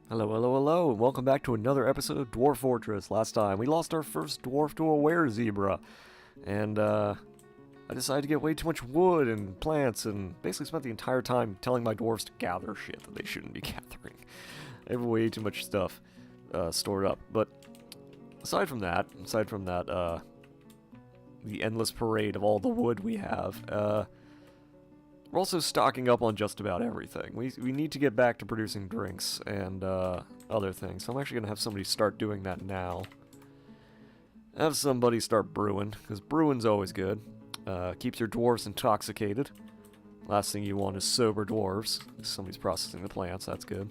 Hello, hello, hello, and welcome back to another episode of Dwarf Fortress. Last time, we lost our first dwarf to a were-zebra, and, I decided to get way too much wood and plants, and basically spent the entire time telling my dwarves to gather shit that they shouldn't be gathering. I have way too much stuff, stored up, but aside from that, the endless parade of all the wood we have, we're also stocking up on just about everything. We need to get back to producing drinks and other things. So I'm actually going to have somebody start doing that now. Have somebody start brewing, because brewing's always good. Keeps your dwarves intoxicated. Last thing you want is sober dwarves. Somebody's processing the plants, that's good.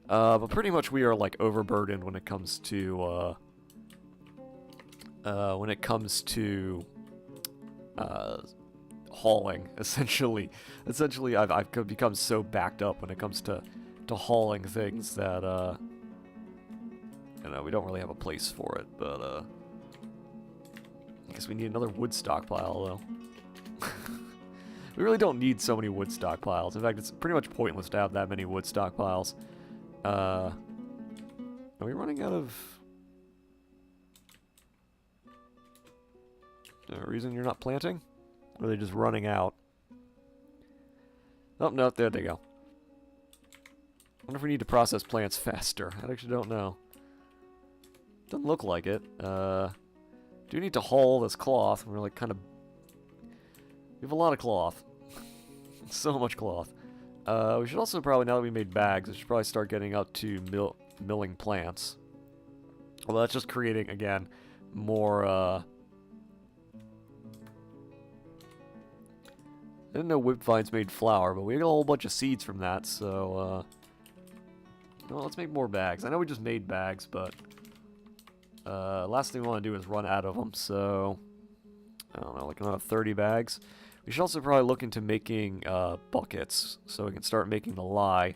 But pretty much we are like overburdened when it comes to hauling. Essentially I've become so backed up when it comes to hauling things that we don't really have a place for it. But I guess we need another wood stockpile though. We really don't need so many wood stockpiles. In fact, it's pretty much pointless to have that many wood stockpiles. Are we running out of... The reason you're not planting? Or are they just running out? Oh, no, there they go. I wonder if we need to process plants faster. I actually don't know. Doesn't look like it. Do need to haul this cloth. We're like kind of... We have a lot of cloth. So much cloth. We should also probably, now that we made bags, we should probably start getting up to milling plants. Well, that's just creating, again, more, I didn't know whipvines made flour, but we got a whole bunch of seeds from that, so, well, let's make more bags. I know we just made bags, but, last thing we want to do is run out of them, so, I don't know, like another 30 bags. We should also probably look into making, buckets, so we can start making the lye.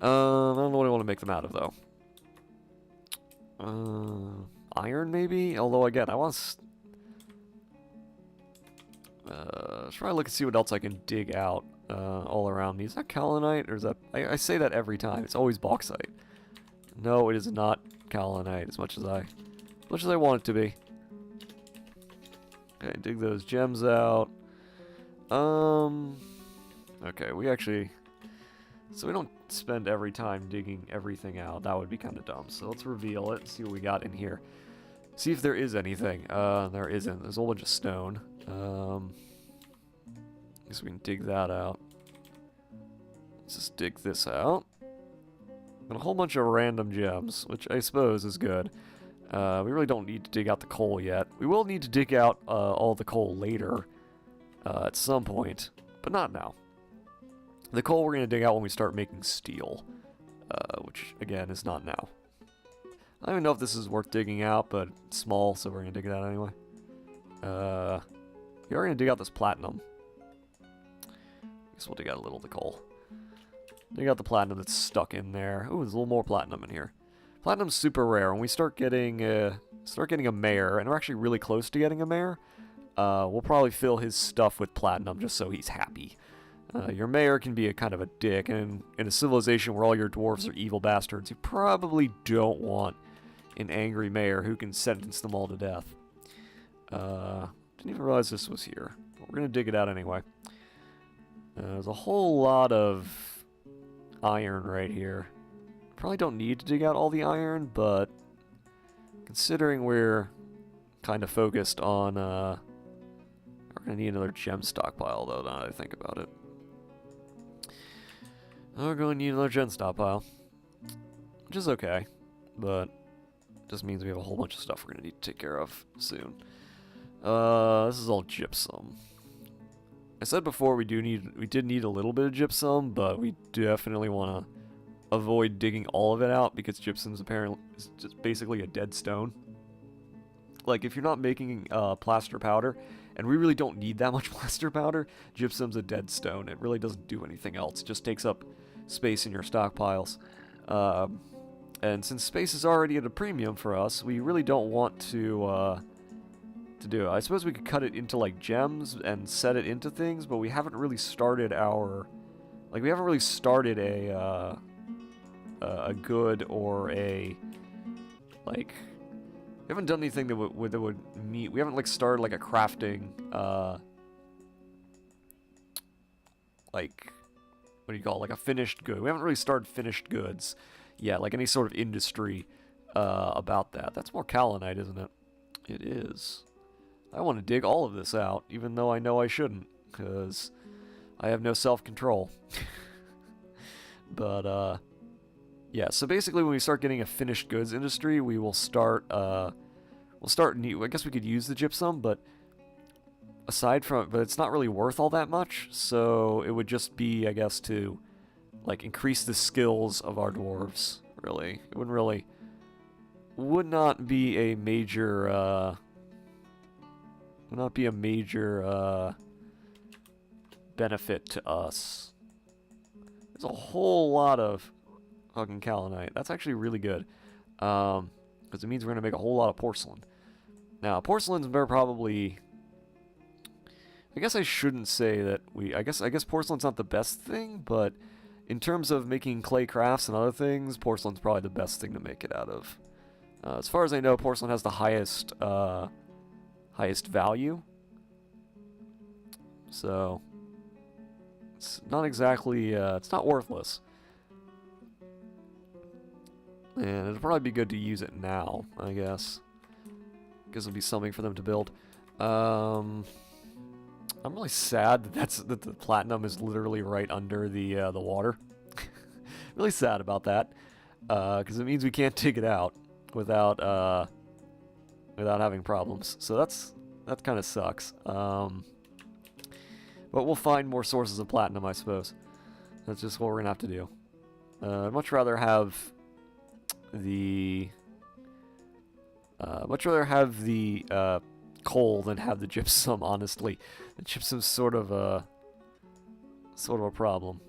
I don't know what I want to make them out of, though. Iron, maybe? Although, again, I want to... Let's try to look and see what else I can dig out all around me. Is that kaolinite, or is that... I say that every time. It's always bauxite. No, it is not kaolinite, as much as I want it to be. Okay, dig those gems out. Okay, we actually... So we don't spend every time digging everything out. That would be kind of dumb. So let's reveal it and see what we got in here. See if there is anything. There isn't. There's a whole bunch of stone. Guess we can dig that out. Let's just dig this out. And a whole bunch of random gems, which I suppose is good. We really don't need to dig out the coal yet. We will need to dig out all the coal later. At some point, but not now. The coal we're going to dig out when we start making steel, which, again, is not now. I don't even know if this is worth digging out, but it's small, so we're going to dig it out anyway. We are going to dig out this platinum. Guess we'll dig out a little of the coal. Dig out the platinum that's stuck in there. Ooh, there's a little more platinum in here. Platinum's super rare. When we start getting a mare, and we're actually really close to getting a mare, we'll probably fill his stuff with platinum just so he's happy. Your mayor can be a kind of a dick, and in a civilization where all your dwarves are evil bastards, you probably don't want an angry mayor who can sentence them all to death. Didn't even realize this was here. But we're going to dig it out anyway. There's a whole lot of iron right here. Probably don't need to dig out all the iron, but considering we're kind of focused on... We're going to need another gem stockpile, though, now that I think about it. We're going to need another gem stockpile. Which is okay, but just means we have a whole bunch of stuff we're going to need to take care of soon. This is all gypsum. I said before we did need a little bit of gypsum, but we definitely want to avoid digging all of it out because gypsum's apparently is just basically a dead stone. Like, if you're not making plaster powder, and we really don't need that much plaster powder, gypsum's a dead stone. It really doesn't do anything else. It just takes up space in your stockpiles. And since space is already at a premium for us, we really don't want to do it. I suppose we could cut it into, like, gems and set it into things, but we haven't really started our... Like, we haven't really started a a good or a, like, we haven't done anything that would meet, we haven't, like, started, like, a crafting, like, what do you call it, like a finished good. We haven't really started finished goods yet, like any sort of industry, about that. That's more kaolinite, isn't it? It is. I want to dig all of this out, even though I know I shouldn't, because I have no self-control. But, yeah, so basically when we start getting a finished goods industry, we will start, I guess we could use the gypsum, but aside from, but it's not really worth all that much, so it would just be, I guess, to, like, increase the skills of our dwarves, really. It wouldn't really, would not be a major, benefit to us. There's a whole lot of fucking kaolinite. That's actually really good. Because it means we're going to make a whole lot of porcelain. Now, porcelain's probably... I guess I shouldn't say that I guess porcelain's not the best thing, but in terms of making clay crafts and other things, porcelain's probably the best thing to make it out of. As far as I know, porcelain has the highest value. So, it's not exactly, it's not worthless. And it'd probably be good to use it now, I guess. Because it'll be something for them to build. I'm really sad that the platinum is literally right under the water. Really sad about that. Because it means we can't dig it out without having problems. So that kind of sucks. But we'll find more sources of platinum, I suppose. That's just what we're gonna have to do. I'd much rather have the coal than have the gypsum, honestly. The gypsum's sort of a problem.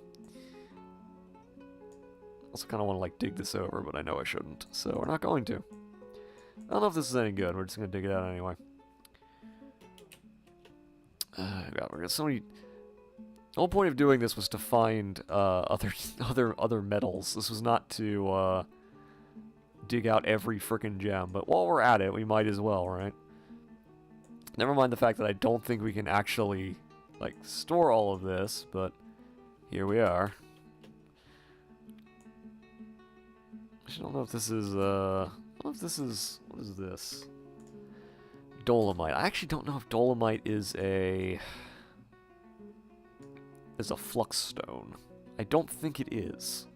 Also kind of want to, like, dig this over, but I know I shouldn't, so we're not going to. I don't know if this is any good. We're just gonna dig it out anyway. God, we got so many. The whole point of doing this was to find other metals. This was not to dig out every frickin' gem, but while we're at it, we might as well, right? Never mind the fact that I don't think we can actually, like, store all of this, but here we are. I don't know if this is, I don't know if this is, what is this? Dolomite. I actually don't know if dolomite is a flux stone. I don't think it is.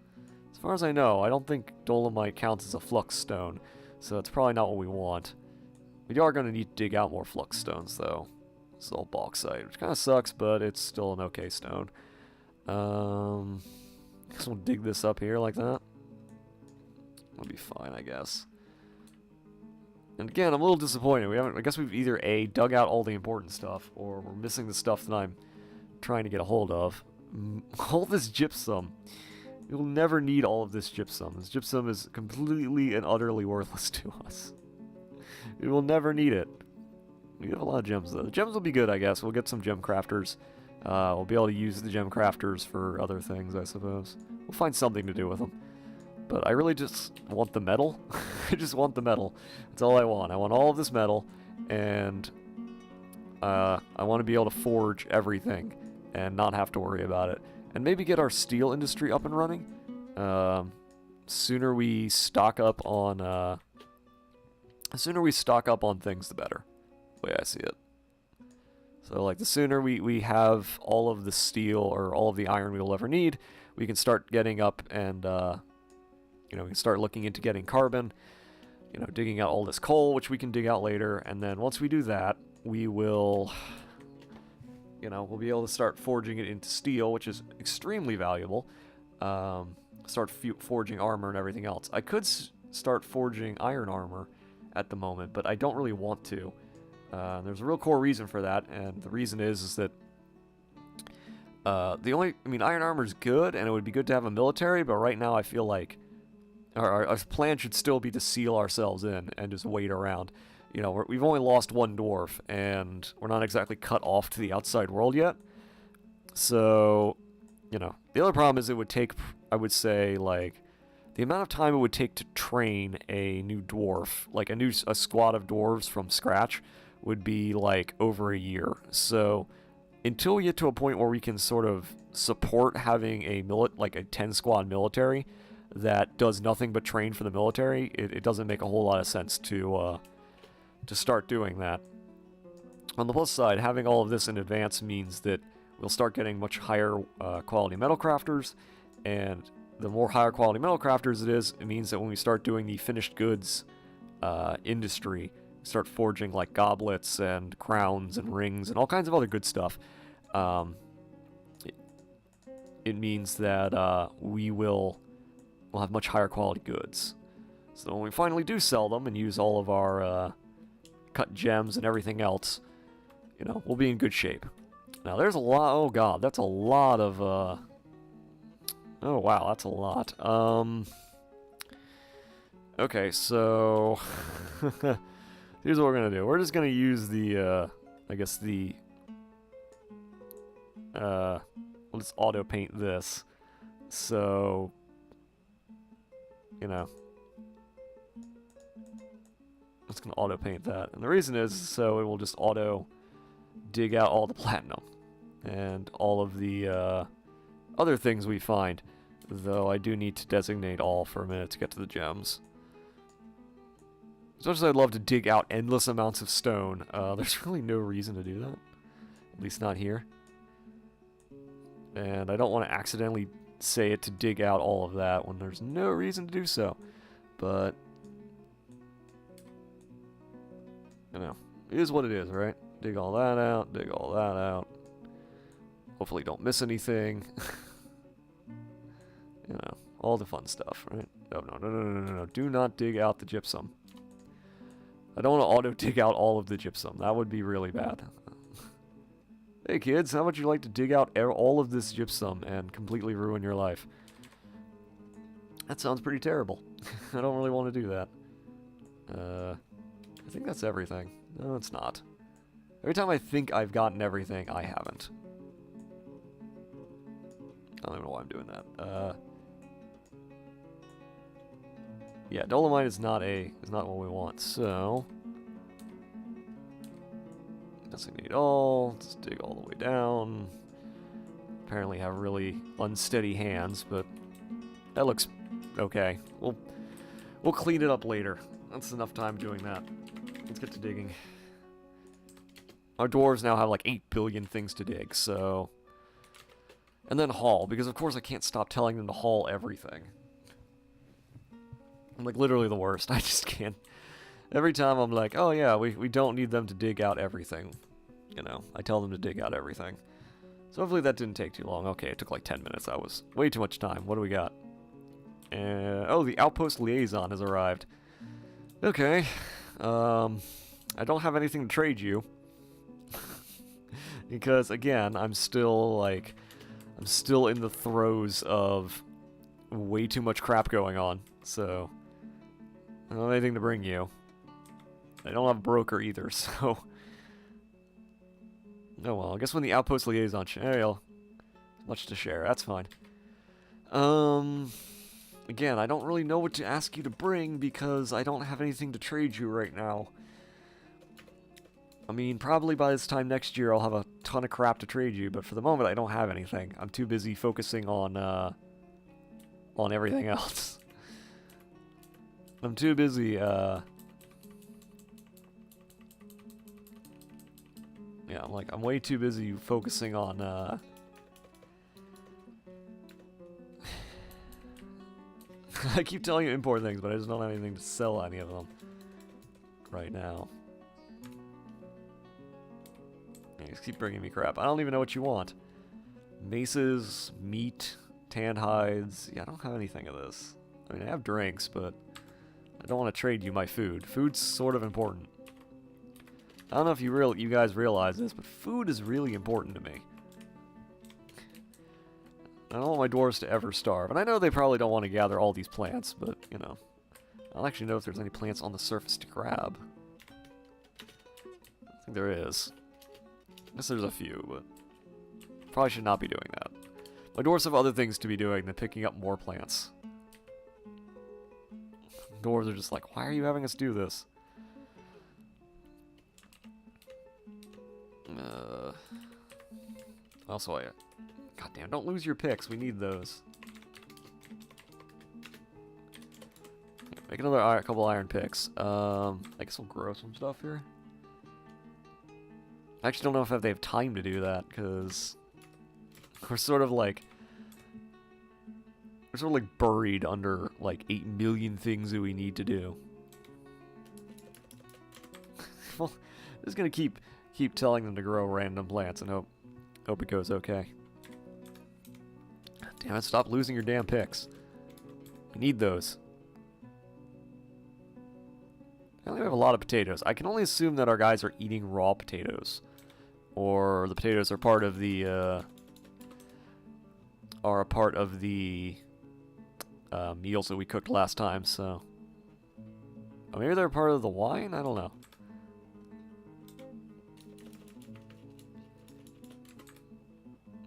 As far as I know, I don't think dolomite counts as a flux stone, so it's probably not what we want. We are going to need to dig out more flux stones, though. It's all bauxite, which kind of sucks, but it's still an okay stone. Guess we'll dig this up here like that. That'll be fine, I guess. And again, I'm a little disappointed. I guess we've either A, dug out all the important stuff, or we're missing the stuff that I'm trying to get a hold of. All this gypsum. You'll never need all of this gypsum. This gypsum is completely and utterly worthless to us. We will never need it. We have a lot of gems, though. The gems will be good, I guess. We'll get some gem crafters. We'll be able to use the gem crafters for other things, I suppose. We'll find something to do with them. But I really just want the metal. I just want the metal. That's all I want. I want all of this metal, and I want to be able to forge everything and not have to worry about it. And maybe get our steel industry up and running. Sooner we stock up on things, the better. The way I see it. So, like, the sooner we have all of the steel or all of the iron we will ever need, we can start getting up and, we can start looking into getting carbon, digging out all this coal, which we can dig out later, and then once we do that, we will, we'll be able to start forging it into steel, which is extremely valuable, start forging armor and everything else. I could start forging iron armor at the moment, but I don't really want to. There's a real core reason for that, and the reason is that iron armor is good, and it would be good to have a military, but right now I feel like our plan should still be to seal ourselves in and just wait around. We've only lost one dwarf, and we're not exactly cut off to the outside world yet. So, the other problem is it would take, I would say, like, the amount of time it would take to train a new dwarf, like a squad of dwarves from scratch, would be like over a year. So until we get to a point where we can sort of support having a 10 squad military that does nothing but train for the military, it doesn't make a whole lot of sense to start doing that. On the plus side, having all of this in advance means that we'll start getting much higher quality metal crafters, and the more higher quality metal crafters it means that when we start doing the finished goods industry, start forging like goblets and crowns and rings and all kinds of other good stuff, it means that we'll have much higher quality goods. So when we finally do sell them and use all of our cut gems and everything else, you know, we'll be in good shape. Now there's a lot. Oh god, that's a lot of. Oh wow, that's a lot. Okay, so here's what we're gonna do. We're just gonna use the, I guess the. We'll just auto paint this, so you know. I'm just gonna auto paint that, and the reason is so it will just auto dig out all the platinum and all of the other things we find, though I do need to designate all for a minute to get to the gems. As much as I'd love to dig out endless amounts of stone, there's really no reason to do that, at least not here. And I don't want to accidentally say it to dig out all of that when there's no reason to do so, but you know, it is what it is, right? Dig all that out, dig all that out. Hopefully don't miss anything. You know, all the fun stuff, right? Oh, no. Do not dig out the gypsum. I don't want to auto-dig out all of the gypsum. That would be really bad. Hey kids, how would you like to dig out all of this gypsum and completely ruin your life? That sounds pretty terrible. I don't really want to do that. I think that's everything. No, it's not. Every time I think I've gotten everything, I haven't. I don't even know why I'm doing that. Yeah, dolomite is not what we want, so designate all. Let's dig all the way down. Apparently have really unsteady hands, but that looks okay. We'll clean it up later. That's enough time doing that. Let's get to digging. Our dwarves now have like 8 billion things to dig, so. And then haul, because of course I can't stop telling them to haul everything. I'm like literally the worst. I just can't. Every time I'm like, oh yeah, we don't need them to dig out everything. You know, I tell them to dig out everything. So hopefully that didn't take too long. Okay, it took like 10 minutes. That was way too much time. What do we got? Oh, the outpost liaison has arrived. Okay. I don't have anything to trade you. Because, again, I'm still in the throes of way too much crap going on. So, I don't have anything to bring you. I don't have a broker either, so. Oh well, I guess when the outpost liaison much to share, that's fine. Again, I don't really know what to ask you to bring because I don't have anything to trade you right now. I mean, probably by this time next year I'll have a ton of crap to trade you, but for the moment I don't have anything. I'm too busy focusing on everything else. I'm too busy, yeah, I'm way too busy focusing on, I keep telling you import things, but I just don't have anything to sell any of them right now. You just keep bringing me crap. I don't even know what you want. Maces, meat, tanned hides. Yeah, I don't have anything of this. I mean, I have drinks, but I don't want to trade you my food. Food's sort of important. I don't know if you guys realize this, but food is really important to me. I don't want my dwarves to ever starve. And I know they probably don't want to gather all these plants, but, you know. I don't actually know if there's any plants on the surface to grab. I think there is. I guess there's a few, but probably should not be doing that. My dwarves have other things to be doing than picking up more plants. Dwarves are just like, why are you having us do this? Also, goddamn, don't lose your picks. We need those. Make another couple iron picks. I guess we'll grow some stuff here. I actually don't know if they have time to do that, because we're sort of like buried under like 8 million things that we need to do. Well, just gonna keep telling them to grow random plants and hope it goes okay. Damn it! Stop losing your damn picks. We need those. I only have a lot of potatoes. I can only assume that our guys are eating raw potatoes, or the potatoes are part of the meals that we cooked last time. So, oh, maybe they're part of the wine. I don't know.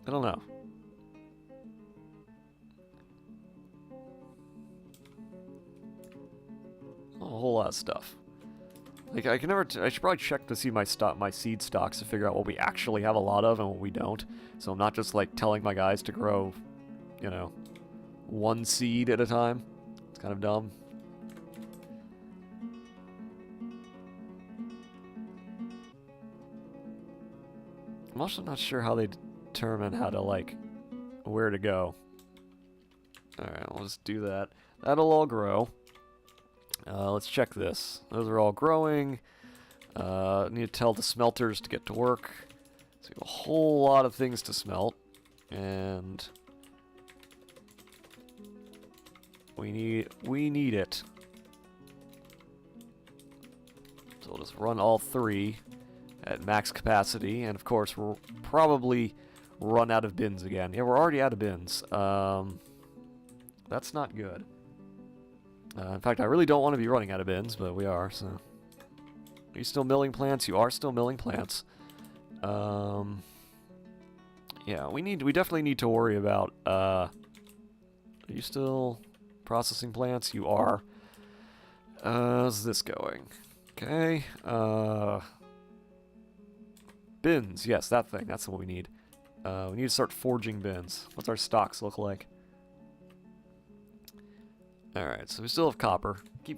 I don't know. A whole lot of stuff. Like, I should probably check to see my seed stocks to figure out what we actually have a lot of and what we don't. So I'm not just like telling my guys to grow, you know, 1 seed at a time. It's kind of dumb. I'm also not sure how they determine how to, like, where to go. Alright, I'll just do that. That'll all grow. Let's check this. Those are all growing. Need to tell the smelters to get to work. So we have a whole lot of things to smelt. And we need it. So we'll just run all 3 at max capacity, and of course we'll probably run out of bins again. Yeah, we're already out of bins. That's not good. In fact, I really don't want to be running out of bins, but we are, so. Are you still milling plants? You are still milling plants. Yeah, we definitely need to worry about, are you still processing plants? You are. How's this going? Okay, bins, yes, that thing, that's what we need. We need to start forging bins. What's our stocks look like? Alright, so we still have copper. We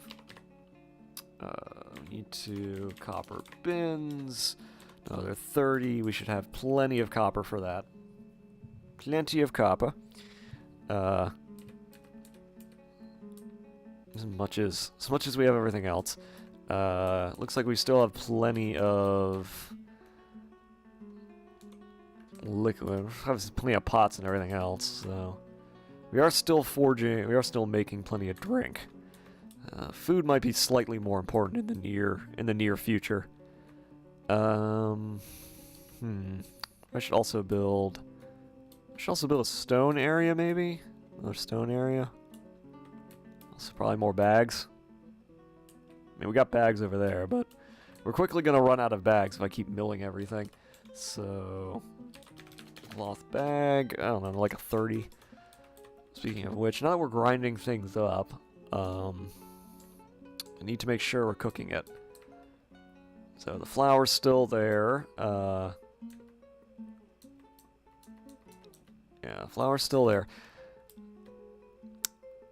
need to copper bins. Another 30. We should have plenty of copper for that. Plenty of copper. As much as we have everything else. Looks like we still have plenty of liquid. We have plenty of pots and everything else, so we are still forging. We are still making plenty of drink. Food might be slightly more important in the near future. I should also build a stone area, maybe. Another stone area. Also probably more bags. I mean, we got bags over there, but we're quickly gonna run out of bags if I keep milling everything. So, cloth bag. I don't know, like a 30. Speaking of which, now that we're grinding things up, I need to make sure we're cooking it. So the flour's still there. Yeah, flour's still there.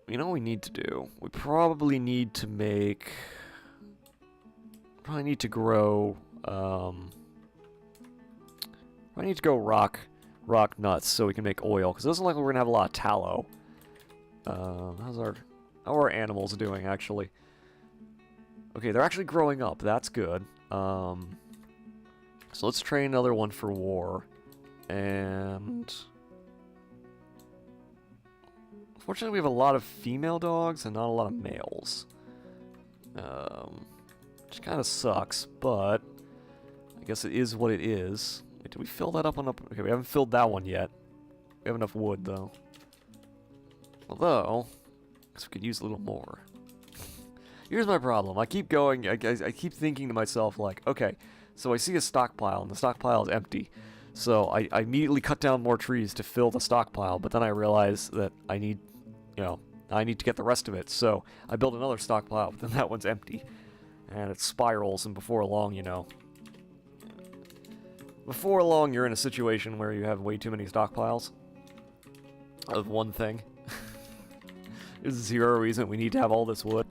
You know what we need to do? We probably need to make... Probably need to grow... Probably need to go rock nuts so we can make oil, because it doesn't look like we're gonna have a lot of tallow. How are our animals doing, actually? Okay, they're actually growing up. That's good. So let's train another one for war. And... Fortunately, we have a lot of female dogs and not a lot of males. Which kind of sucks, but I guess it is what it is. Wait, did we fill that up on up? Okay, we haven't filled that one yet. We have enough wood, though. Although, I guess we could use a little more. Here's my problem. I keep going, I keep thinking to myself, like, okay, so I see a stockpile, and the stockpile is empty. So I immediately cut down more trees to fill the stockpile, but then I realize that I need, you know, I need to get the rest of it, so I build another stockpile, but then that one's empty. And it spirals, and before long, you know... Before long, you're in a situation where you have way too many stockpiles of one thing. There's zero reason we need to have all this wood.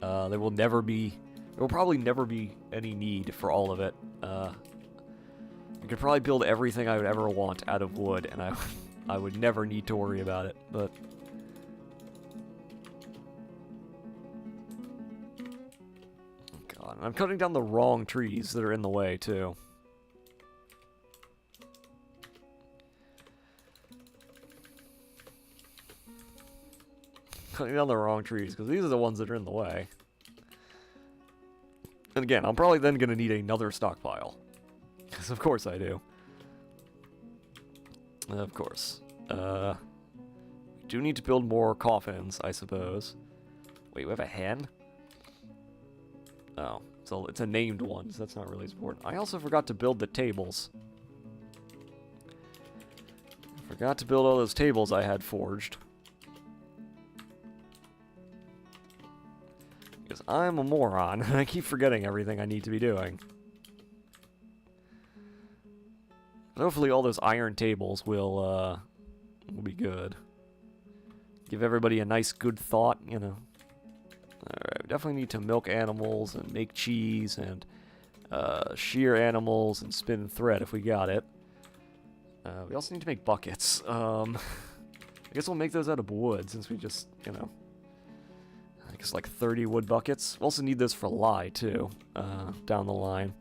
There will probably never be any need for all of it. I could probably build everything I would ever want out of wood, and I would never need to worry about it, but... God, I'm cutting down the wrong trees that are in the way, too. Cutting down the wrong trees, because these are the ones that are in the way. And again, I'm probably then going to need another stockpile. Because of course I do. Of course. We do need to build more coffins, I suppose. Wait, we have a hen? Oh, so it's a named one, so that's not really as important. I also forgot to build the tables. Forgot to build all those tables I had forged. Because I'm a moron, and I keep forgetting everything I need to be doing. Hopefully all those iron tables will be good. Give everybody a nice, good thought, you know. Alright, we definitely need to milk animals and make cheese and shear animals and spin thread if we got it. We also need to make buckets. I guess we'll make those out of wood since we just, you know... I guess like 30 wood buckets. We also need those for lye, too, down the line.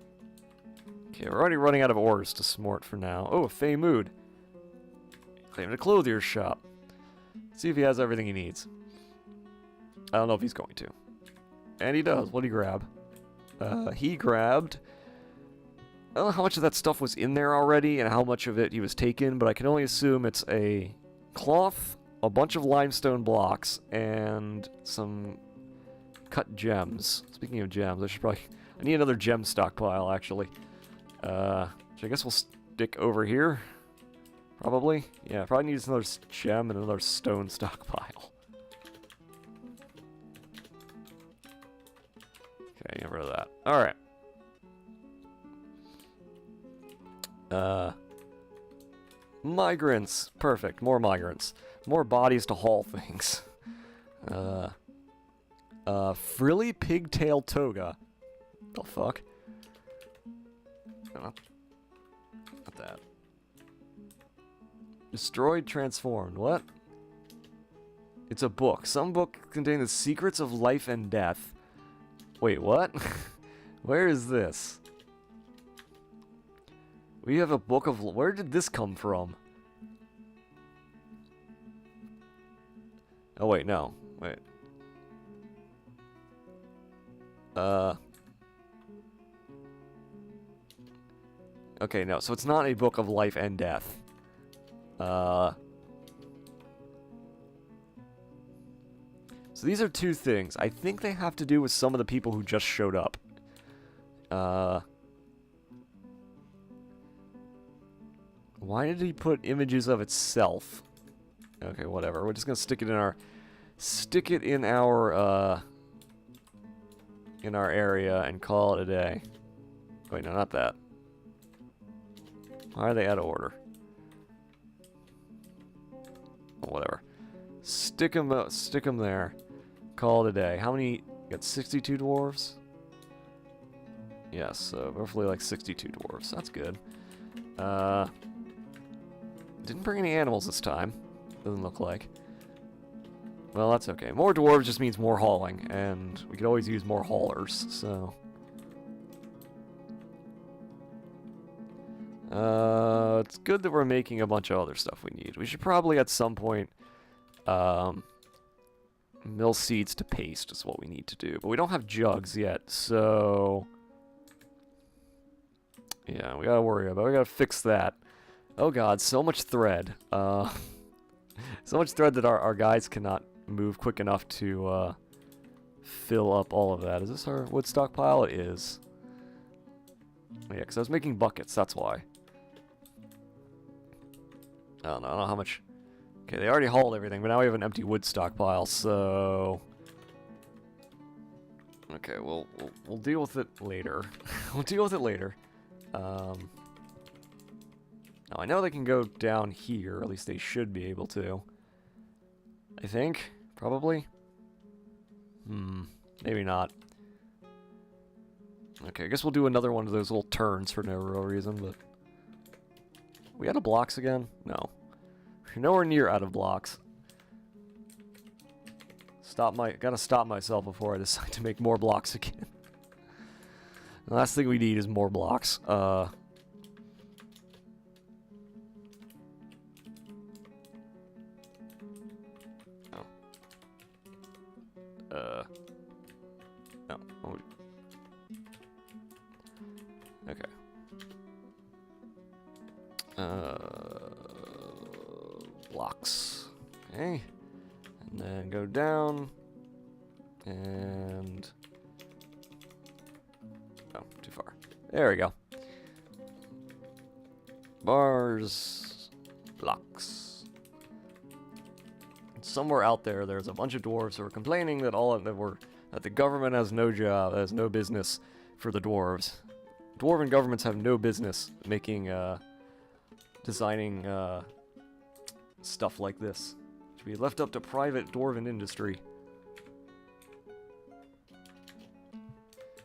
Okay, we're already running out of ores to smort for now. Oh, Fey Mood. Claiming a clothier's shop. See if he has everything he needs. I don't know if he's going to. And he does. What did he grab? He grabbed... I don't know how much of that stuff was in there already and how much of it he was taken, but I can only assume it's a cloth, a bunch of limestone blocks, and some cut gems. Speaking of gems, I need another gem stockpile, actually. So I guess we'll stick over here. Probably. Yeah, probably need another gem and another stone stockpile. Okay, get rid of that. Alright. Migrants. Perfect. More migrants. More bodies to haul things. Frilly pigtail toga. The fuck? Not that. Destroyed, transformed. What? It's a book. Some book containing the secrets of life and death. Wait, what? Where is this? We have a book of... Where did this come from? Oh, wait, no. Wait. Okay, no, so it's not a book of life and death. So these are two things. I think they have to do with some of the people who just showed up. Why did he put images of itself? Okay, whatever. We're just gonna stick it in our area and call it a day. Wait, no, not that. Why are they out of order? Oh, whatever. Stick them there. Call it a day. How many? Got 62 dwarves? Yes, so roughly like 62 dwarves. That's good. Didn't bring any animals this time. Doesn't look like. Well, that's okay. More dwarves just means more hauling, and we could always use more haulers, so... it's good that we're making a bunch of other stuff we need. We should probably at some point, mill seeds to paste is what we need to do. But we don't have jugs yet, so... Yeah, we gotta worry about it. We gotta fix that. Oh god, so much thread. So much thread that our guys cannot move quick enough to fill up all of that. Is this our wood stockpile? It is. Yeah, because I was making buckets, that's why. I don't know how much Okay, they already hauled everything, but now we have an empty wood stockpile, so... Okay, we'll deal with it later. We'll deal with it later. Now, I know they can go down here, or at least they should be able to. I think? Probably? Maybe not. Okay, I guess we'll do another one of those little turns for no real reason, but... We out of blocks again? No. We're nowhere near out of blocks. Gotta stop myself before I decide to make more blocks again. The last thing we need is more blocks. No. Okay. Blocks. Okay. And then go down. And... Oh, too far. There we go. Bars. Blocks. Somewhere out there, there's a bunch of dwarves who are complaining that that the government has no job, has no business for the dwarves. Dwarven governments have no business making, designing, stuff like this. To be left up to private dwarven industry.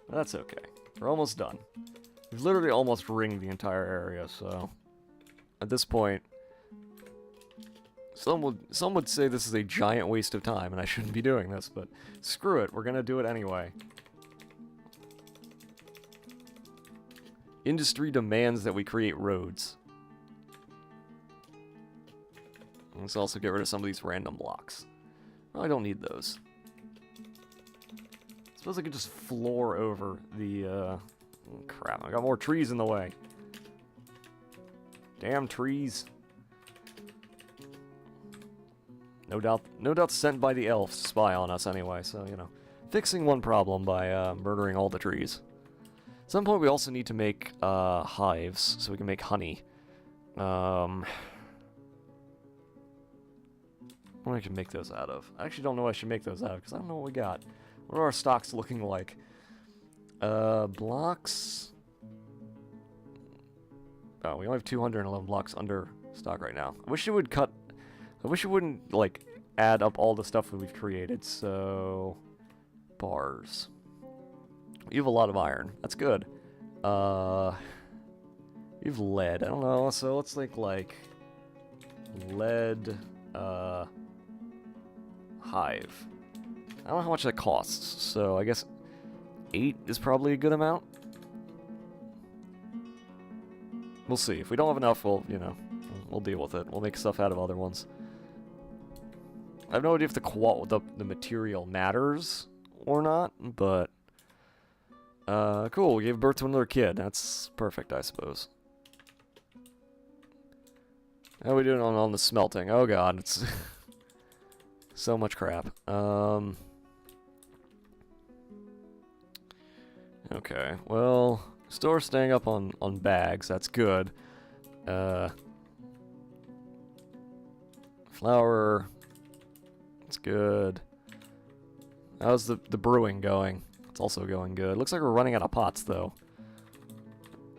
That's okay. We're almost done. We've literally almost ringed the entire area, so... At this point... Some would say this is a giant waste of time, and I shouldn't be doing this, but screw it, we're gonna do it anyway. Industry demands that we create roads. Let's also get rid of some of these random blocks. Well, I don't need those. I suppose I could just floor over the, oh, crap, I got more trees in the way. Damn trees. No doubt sent by the elves to spy on us anyway, so, you know. Fixing one problem by, murdering all the trees. At some point we also need to make, hives, so we can make honey. What I can make those out of? I actually don't know what I should make those out of, because I don't know what we got. What are our stocks looking like? Blocks... Oh, we only have 211 blocks under stock right now. I wish it would cut... I wish it wouldn't, like, add up all the stuff that we've created, so... Bars. You have a lot of iron. That's good. You have lead. I don't know, so let's think, like... Lead... Hive. I don't know how much that costs, so I guess 8 is probably a good amount. We'll see. If we don't have enough, we'll, you know, we'll deal with it. We'll make stuff out of other ones. I have no idea if the material matters or not, but cool. We gave birth to another kid. That's perfect, I suppose. How are we doing on the smelting? Oh god, it's so much crap. Okay, well, still staying up on bags. That's good. Flour. It's good. How's the brewing going? It's also going good. Looks like we're running out of pots, though.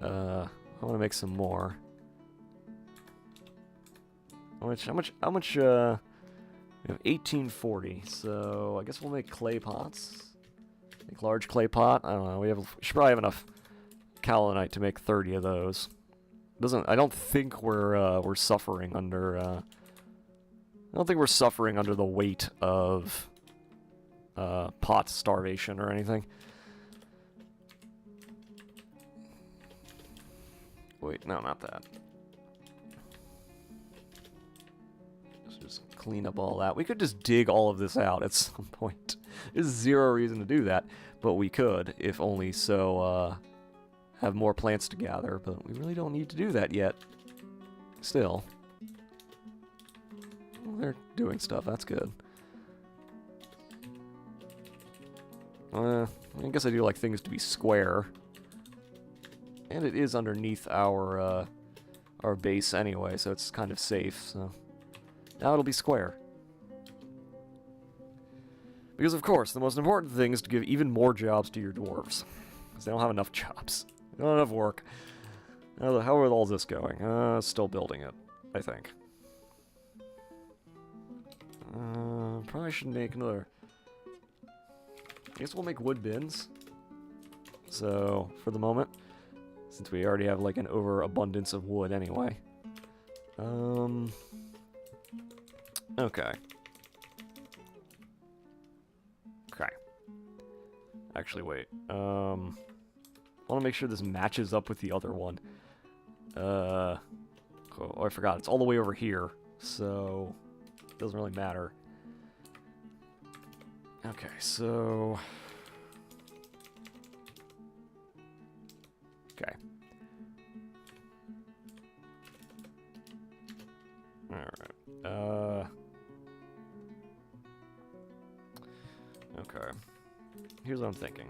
I want to make some more. How much, we have 1840, so I guess we'll make clay pots. Make large clay pot. I don't know. We should probably have enough kaolinite to make 30 of those. I don't think we're suffering under. I don't think we're suffering under the weight of pot starvation or anything. Wait, no, not that. Just clean up all that. We could just dig all of this out at some point. There's zero reason to do that, but we could, if only so, have more plants to gather, but we really don't need to do that yet. Still. Well, they're doing stuff, that's good. I guess I do like things to be square. And it is underneath our base anyway, so it's kind of safe, so... Now it'll be square. Because, of course, the most important thing is to give even more jobs to your dwarves. Because they don't have enough jobs. They don't have enough work. How is all this going? Still building it, I think. Probably should make another... I guess we'll make wood bins. So, for the moment, since we already have like an overabundance of wood anyway. Okay. Okay. Actually, wait. I want to make sure this matches up with the other one. Oh, I forgot. It's all the way over here, so it doesn't really matter. Okay, so... Okay. Alright. Okay. Here's what I'm thinking.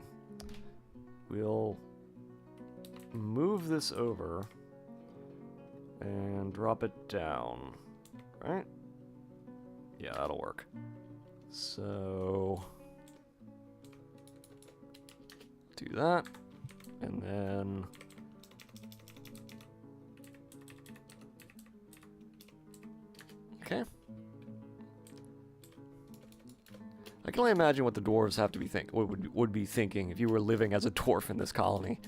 We'll move this over and drop it down, right? Yeah, that'll work. So, do that, and then okay. I can only imagine what the dwarves have to be would be thinking if you were living as a dwarf in this colony.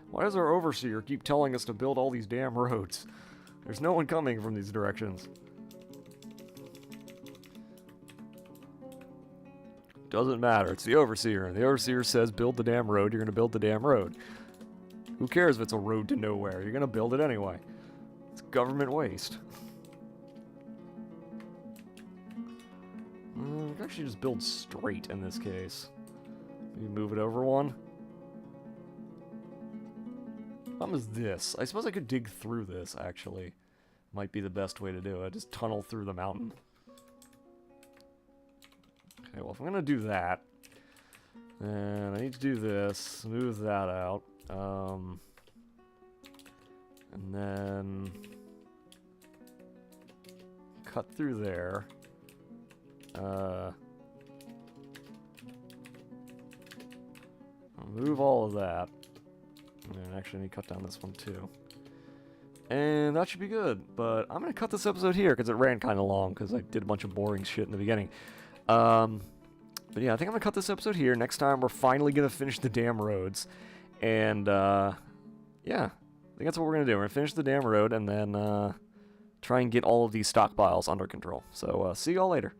Why does our overseer keep telling us to build all these damn roads? There's no one coming from these directions. Doesn't matter. It's the overseer. And the overseer says build the damn road. You're going to build the damn road. Who cares if it's a road to nowhere? You're going to build it anyway. It's government waste. We can actually just build straight in this case. Maybe move it over one. Problem is this. I suppose I could dig through this, actually. Might be the best way to do it. Just tunnel through the mountain. Okay, well, if I'm going to do that, then I need to do this, move that out, and then cut through there. I'll move all of that. And actually, I need to cut down this one too. And that should be good. But I'm going to cut this episode here because it ran kind of long because I did a bunch of boring shit in the beginning. But yeah, I think I'm going to cut this episode here. Next time, we're finally going to finish the damn roads. And yeah, I think that's what we're going to do. We're going to finish the damn road and then try and get all of these stockpiles under control. So see y'all later.